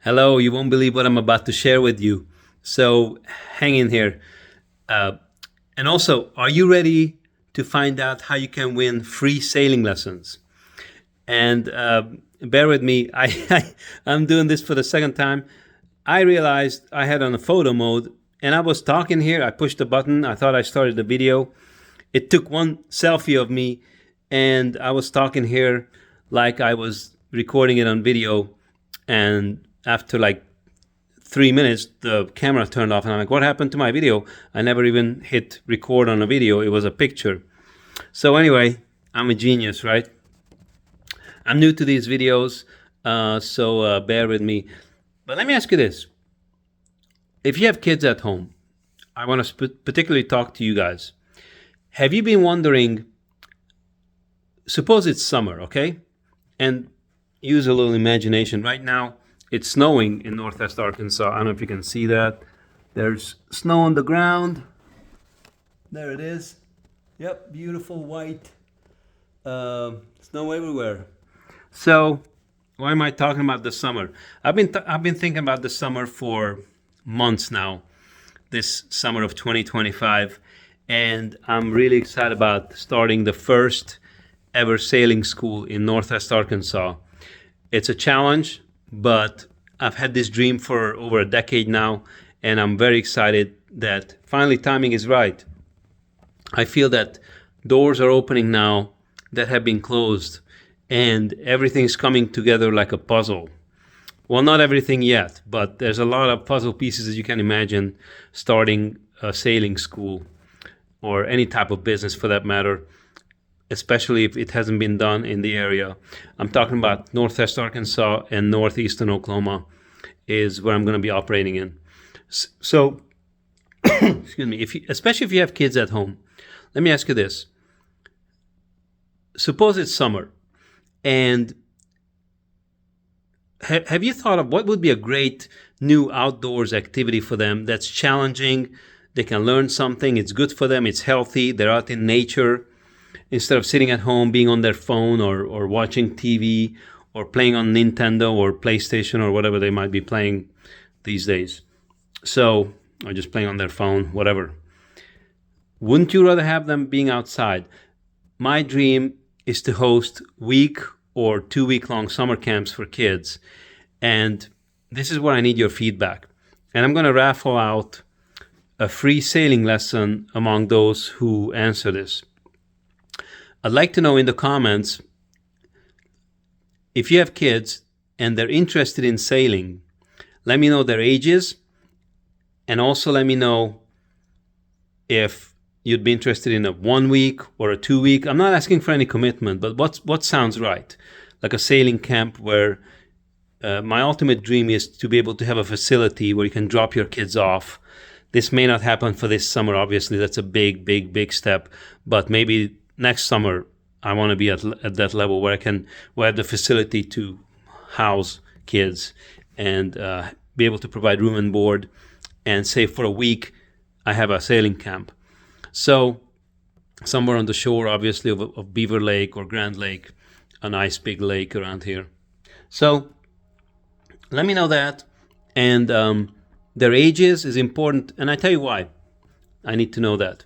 Hello, you won't believe what I'm about to share with you. So hang in here. Uh, and also, are you ready to find out how you can win free sailing lessons? And bear with me, I'm doing this for the second time. I realized I had on a photo mode and I was talking here. I pushed the button. I thought I started the video. It took one selfie of me and I was talking here like I was recording it on video. And after like 3 minutes, the camera turned off, and I'm like, what happened to my video? I never even hit record on a video. It was a picture. So anyway, I'm a genius, right? I'm new to these videos, so bear with me. But let me ask you this. If you have kids at home, I want to particularly talk to you guys. Have you been wondering, suppose it's summer, okay? And use a little imagination. Right now, it's snowing in Northwest Arkansas. I don't know if you can see that. There's snow on the ground. There it is. Yep, beautiful white. Snow everywhere. So, why am I talking about the summer? I've been thinking about the summer for months now. This summer of 2025, and I'm really excited about starting the first ever sailing school in Northwest Arkansas. It's a challenge, but I've had this dream for over a decade now, and I'm very excited that finally timing is right. I feel that doors are opening now that have been closed, and everything's coming together like a puzzle. Well, not everything yet, but there's a lot of puzzle pieces, as you can imagine, starting a sailing school or any type of business for that matter, especially if it hasn't been done in the area. I'm talking about Northwest Arkansas and Northeastern Oklahoma is where I'm going to be operating in. So, excuse me, especially if you have kids at home, let me ask you this. Suppose it's summer, and have you thought of what would be a great new outdoors activity for them that's challenging? They can learn something, it's good for them, it's healthy, they're out in nature, instead of sitting at home, being on their phone or watching TV or playing on Nintendo or PlayStation or whatever they might be playing these days. So, or just playing on their phone, whatever. Wouldn't you rather have them being outside? My dream is to host week or 2 week long summer camps for kids. And this is where I need your feedback. And I'm going to raffle out a free sailing lesson among those who answer this. I'd like to know in the comments, if you have kids and they're interested in sailing, let me know their ages, and also let me know if you'd be interested in a 1 week or a 2 week. I'm not asking for any commitment, but what sounds right? Like a sailing camp where my ultimate dream is to be able to have a facility where you can drop your kids off. This may not happen for this summer, obviously. That's a big step. But maybe next summer, I want to be at that level where where I have the facility to house kids and be able to provide room and board. And say for a week, I have a sailing camp. So somewhere on the shore, obviously, of Beaver Lake or Grand Lake, a nice big lake around here. So let me know that. And their ages is important. And I tell you why. I need to know that.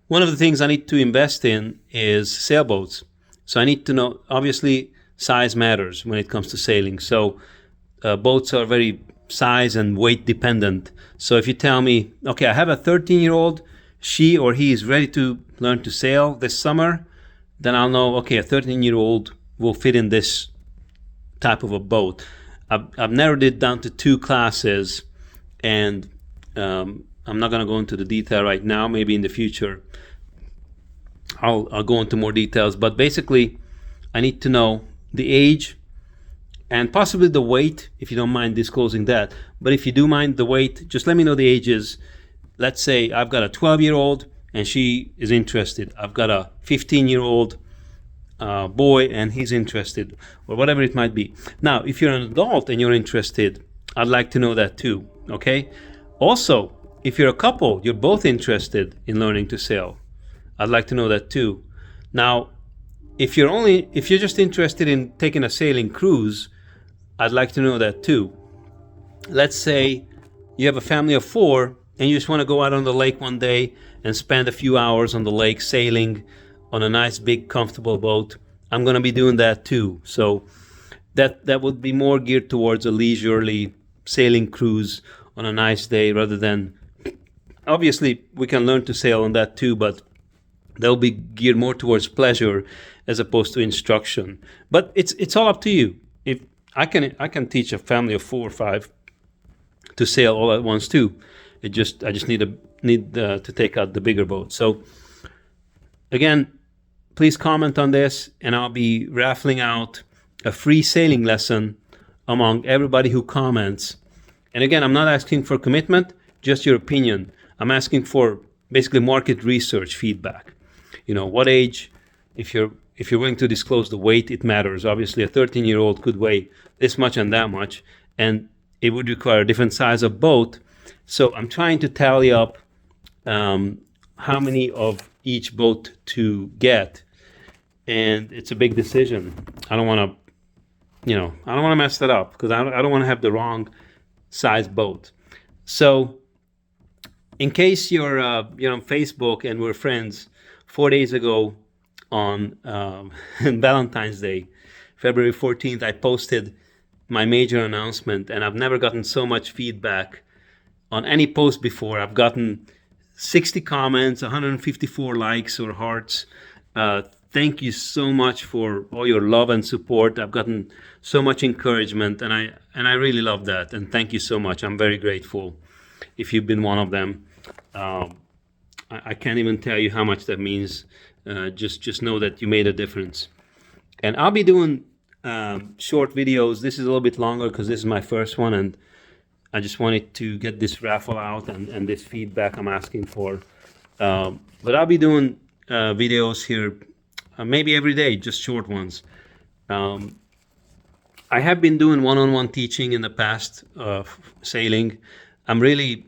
One of the things I need to invest in is sailboats. So I need to know, obviously, size matters when it comes to sailing. So boats are very size and weight dependent. So if you tell me, okay, I have a 13-year-old, she or he is ready to learn to sail this summer, then I'll know, okay, a 13-year-old will fit in this type of a boat. I've narrowed it down to 2 classes, and I'm not going to go into the detail right now. Maybe in the future I'll go into more details. But basically, I need to know the age and possibly the weight, if you don't mind disclosing that. But if you do mind the weight, just let me know the ages. Let's say I've got a 12-year-old and she is interested. I've got a 15-year-old boy and he's interested, or whatever it might be. Now, if you're an adult and you're interested, I'd like to know that too, okay? Also, if you're a couple, you're both interested in learning to sail, I'd like to know that too. Now, if you're just interested in taking a sailing cruise, I'd like to know that too. let's say you have a family of 4 and you just want to go out on the lake one day and spend a few hours on the lake sailing on a nice big comfortable boat. I'm going to be doing that too. So that would be more geared towards a leisurely sailing cruise on a nice day, rather than, obviously we can learn to sail on that too, but they'll be geared more towards pleasure as opposed to instruction. But it's all up to you. If I can teach a family of 4 or 5 to sail all at once too. I just need to take out the bigger boat. So again, please comment on this, and I'll be raffling out a free sailing lesson among everybody who comments. And again, I'm not asking for commitment, just your opinion. I'm asking for basically market research feedback. What age, if you're willing to disclose the weight, it matters. Obviously, a 13-year-old could weigh this much and that much, and it would require a different size of boat. So I'm trying to tally up how many of each boat to get, and it's a big decision. I don't want to mess that up, because I don't want to have the wrong size boat. So in case you're on Facebook and we're friends, 4 days ago on Valentine's Day, February 14th, I posted my major announcement, and I've never gotten so much feedback on any post before. I've gotten 60 comments, 154 likes or hearts. Thank you so much for all your love and support. I've gotten so much encouragement, and I really love that. And thank you so much. I'm very grateful if you've been one of them. I can't even tell you how much that means. Just know that you made a difference. And I'll be doing short videos. This is a little bit longer because this is my first one, and I just wanted to get this raffle out and this feedback I'm asking for. But I'll be doing videos here maybe every day, just short ones. I have been doing one-on-one teaching in the past of sailing. I really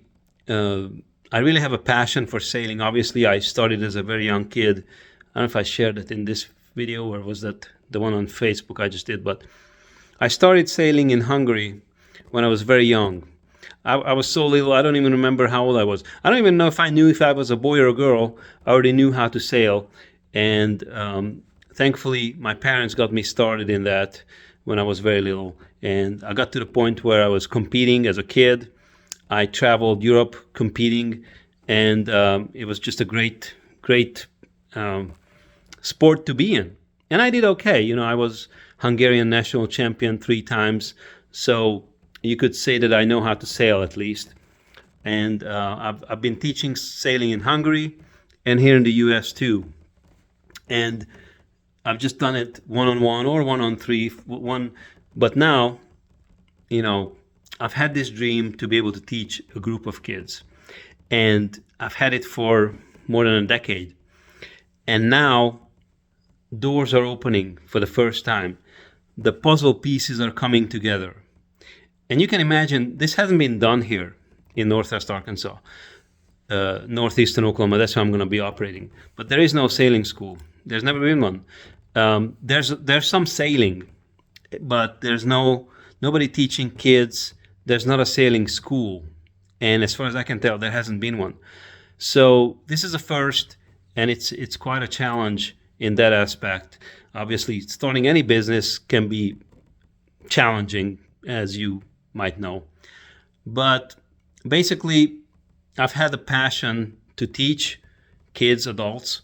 have a passion for sailing. Obviously, I started as a very young kid. I don't know if I shared it in this video, or was that the one on Facebook I just did, but I started sailing in Hungary when I was very young. I was so little, I don't even remember how old I was. I don't even know if I knew if I was a boy or a girl. I already knew how to sail, and thankfully my parents got me started in that when I was very little, and I got to the point where I was competing as a kid. I traveled Europe competing, and it was just a great sport to be in. And I did okay. I was Hungarian national champion 3 times, so you could say that I know how to sail at least. And I've been teaching sailing in Hungary and here in the US too. And I've just done it one-on-one or one-on-3, but now, I've had this dream to be able to teach a group of kids, and I've had it for more than a decade. And now doors are opening for the first time. The puzzle pieces are coming together. And you can imagine, this hasn't been done here in Northwest Arkansas, northeastern Oklahoma. That's how I'm going to be operating. But there is no sailing school. There's never been one. There's some sailing, but there's nobody teaching kids. There's not a sailing school. And as far as I can tell, there hasn't been one. So this is a first, and it's quite a challenge in that aspect. Obviously, starting any business can be challenging, as you might know. But basically, I've had a passion to teach kids, adults.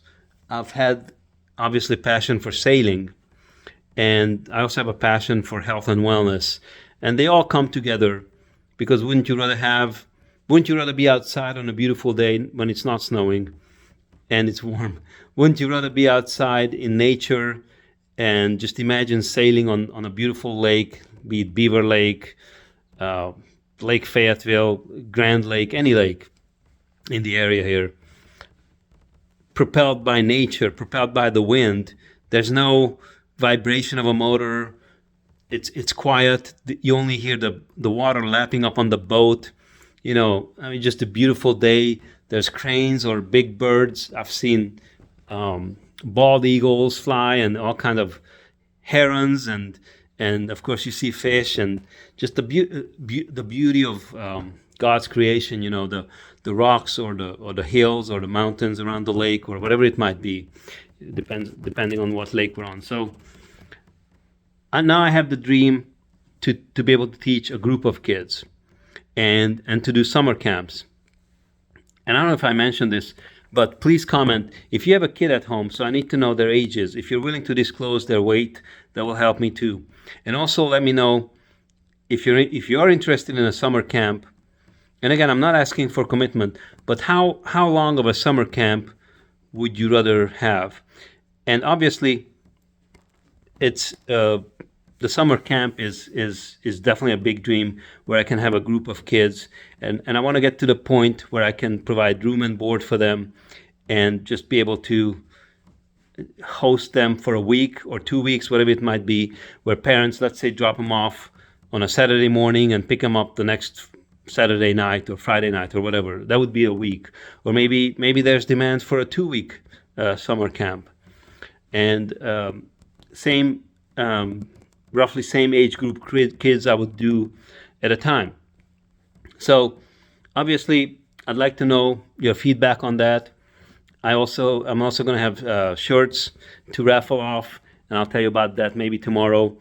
I've had, obviously, passion for sailing. And I also have a passion for health and wellness. And they all come together, because wouldn't you rather be outside on a beautiful day when it's not snowing and it's warm? Wouldn't you rather be outside in nature and just imagine sailing on a beautiful lake, be it Beaver Lake, Lake Fayetteville, Grand Lake, any lake in the area here, propelled by nature, propelled by the wind. There's no vibration of a motor. It's quiet. You only hear the water lapping up on the boat. Just a beautiful day. There's cranes or big birds. I've seen bald eagles fly, and all kind of herons, and and of course you see fish and just the beauty of God's creation. You know, the rocks or the hills or the mountains around the lake or whatever it might be. It depends depending on what lake we're on. So now I have the dream to be able to teach a group of kids and to do summer camps. And I don't know if I mentioned this, but please comment if you have a kid at home. So I need to know their ages. If you're willing to disclose their weight, that will help me too. And also let me know if you are interested in a summer camp. And again, I'm not asking for commitment, but how long of a summer camp would you rather have? And obviously, it's the summer camp is definitely a big dream where I can have a group of kids, and I want to get to the point where I can provide room and board for them and just be able to host them for a week or 2 weeks, whatever it might be, where parents, let's say, drop them off on a Saturday morning and pick them up the next Saturday night or Friday night or whatever. That would be a week. Or maybe there's demand for a 2-week summer camp. And roughly same age group kids I would do at a time. So obviously I'd like to know your feedback on that. I'm also going to have shirts to raffle off, and I'll tell you about that maybe tomorrow.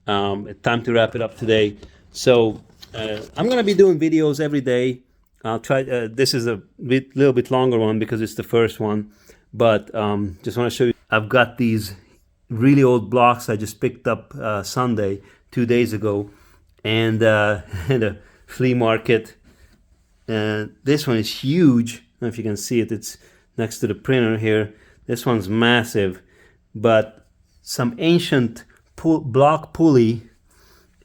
Time to wrap it up today. So I'm going to be doing videos every day. I'll try. This is a little bit longer one because it's the first one, but just want to show you. I've got these really old blocks I just picked up Sunday, 2 days ago, and at a flea market. This one is huge. I don't know if you can see it. It's next to the printer here. This one's massive, but some ancient block pulley,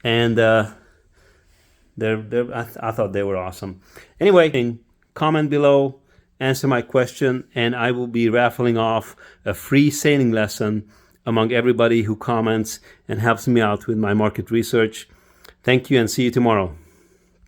and I thought they were awesome. Anyway, comment below, answer my question, and I will be raffling off a free sailing lesson among everybody who comments and helps me out with my market research. Thank you, and see you tomorrow.